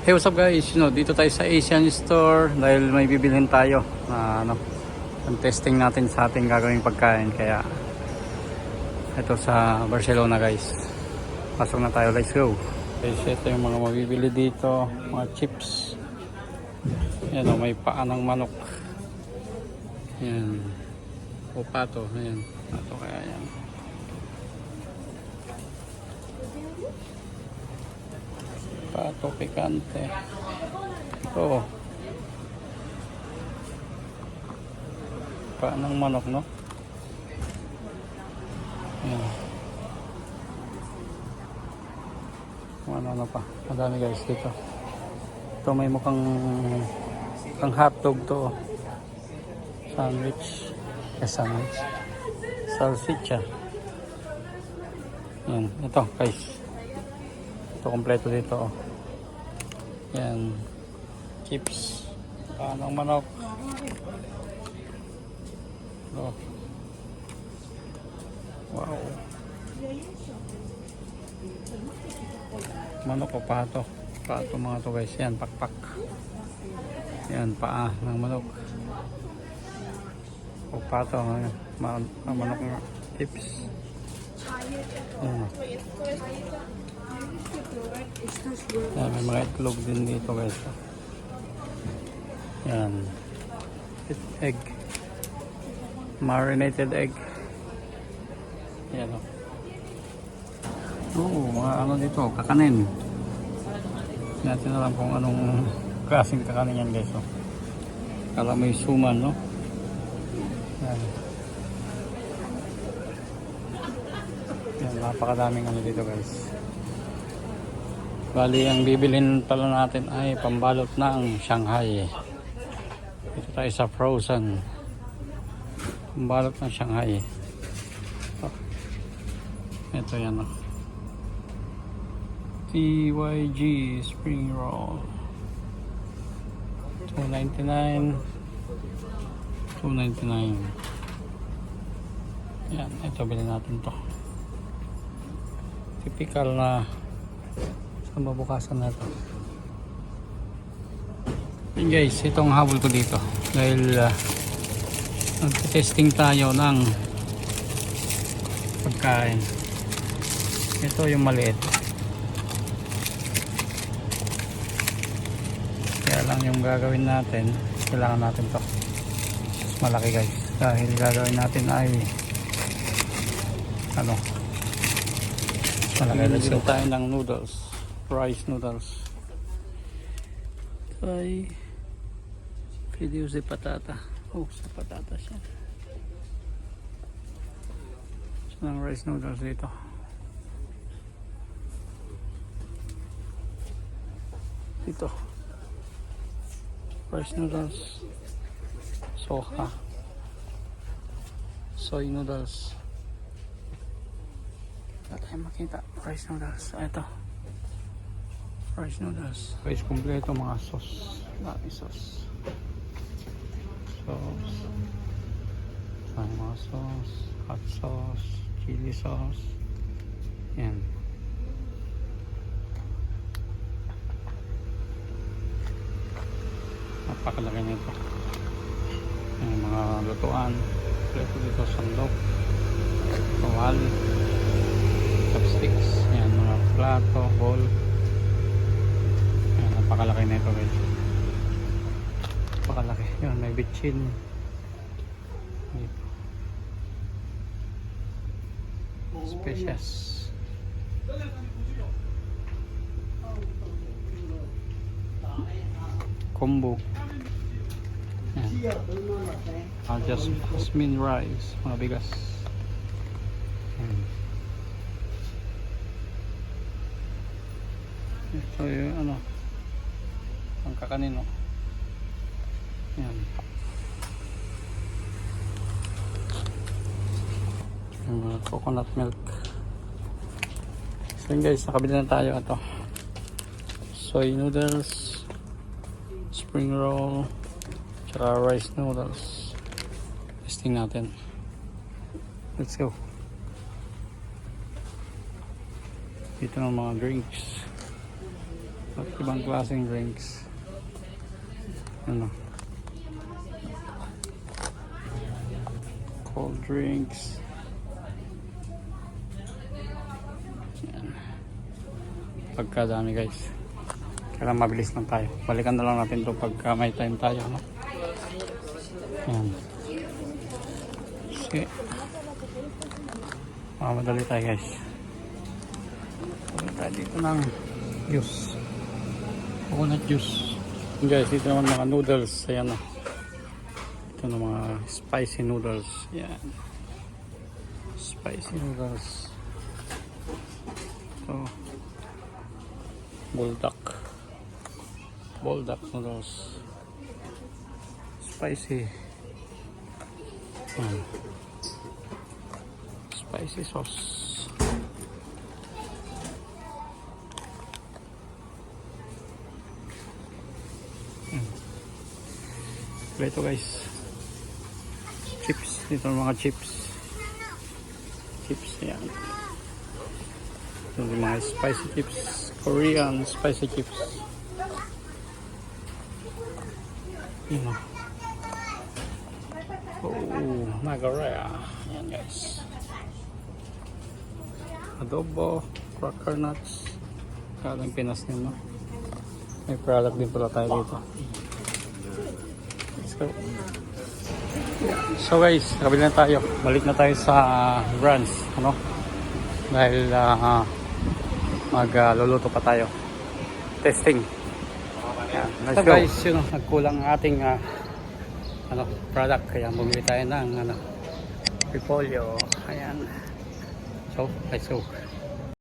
Hey, what's up guys? Dito tayo sa Asian Store dahil may bibilhin tayo na ang testing natin sa ating gagawing pagkain. Kaya ito sa Barcelona guys. Pasok na tayo, let's go. Guys, ito yung mga mabibili dito, mga chips. Yan o, may paa ng manok. Yan. O pato, ayan. Pato kaya yan. Pato pikante. Ito. Paa ng manok, no? Ayan. Ano pa. Madami guys dito. Ito may mukhang hotdog to. Sandwich. Sandwich. Salsicha. Ayan. Ito guys. Ito kompleto dito. Yan. Chips. Panang manok. Oh. Wow. Manok o pato. Pato mga to guys. Yan. Pakpak. Yan. Paa ng manok. O pato. Manok ng chips. Yan. Yan, may mga itlog din dito guys. Yan. Egg. Marinated egg. Yan o. Mga ano dito, kakanin. Hindi natin alam kung anong klaseng kakanin yan guys. Kala may suman, no? Yan. Yan, napakadaming ano dito guys. Bali, ang bibilhin pala natin ay pambalot ng Shanghai. Ito tayo sa frozen. Pambalot ng Shanghai. Ito yan. TYG Spring Roll. $2.99. $2.99. Yan, ito bilhin natin to. Typical na mabukasan na ito. And guys, itong habol ko dito dahil nag-testing tayo ng pagkain. Ito yung maliit, kaya lang yung gagawin natin, kailangan natin to mas malaki guys, dahil gagawin natin ay ano, malaki. Nagsigaw tayo ng noodles, rice noodles. Ay pwede yung sa patata. Sa patata siya. So, ng rice noodles dito. Dito rice noodles, soha, soy noodles. Wala tayong makita. Rice noodles. Ito. Rice noodles. Rice kompleto, mga sauce. Dami sauce. Sauce. Mga sauce. Hot sauce. Chili sauce. Yan. Napakalaki nito. Yan, mga lutuan. Kompleto dito. Sandok. Kawali. Chopsticks. Yan, mga plato. Bowl. Yan, napakalaki nito guys. Napakalaki. Yan, may bitchin. Specials. Combo. Yan. Just jasmine rice. Mga bigas. Yan. Ito yung ano, ang kakanin, no? Yan. Yung coconut milk. So yun guys, nakabili na tayo. Ito soy noodles, spring roll, tsaka rice noodles. Testing natin. Let's go. Dito ng mga drinks. At ibang klaseng drinks. Ano? Cold drinks. Yan. Pagkadami guys. Kailangan mabilis lang tayo. Balikan na lang natin ito pagka may time tayo. No? Yan. Sige. Madali tayo guys. Madali tayo dito ng juice. Coconut juice. Guys, dito naman mga noodles. Ayan na. Ito na mga spicy noodles. Yan. Spicy noodles. Ito. Buldak noodles. Spicy. Yan. Spicy sauce. Ito guys. Chips. Dito mga chips. Chips yan. Ito yung mga spicy chips. Korean spicy chips. Yun o. Oh, Nagarea. Yan guys. Adobo. Cracker nuts. Kalang Pinas nyo, no? May product din pala tayo dito. Let's go. So guys, kabili na tayo. Balik na tayo sa branch, ano? Dahil magluluto pa tayo. Testing. Yan. Let's go. Guys, yun, nagkulang ang ating product, kaya bumili tayo ng repolyo. Ayan. So, let's go.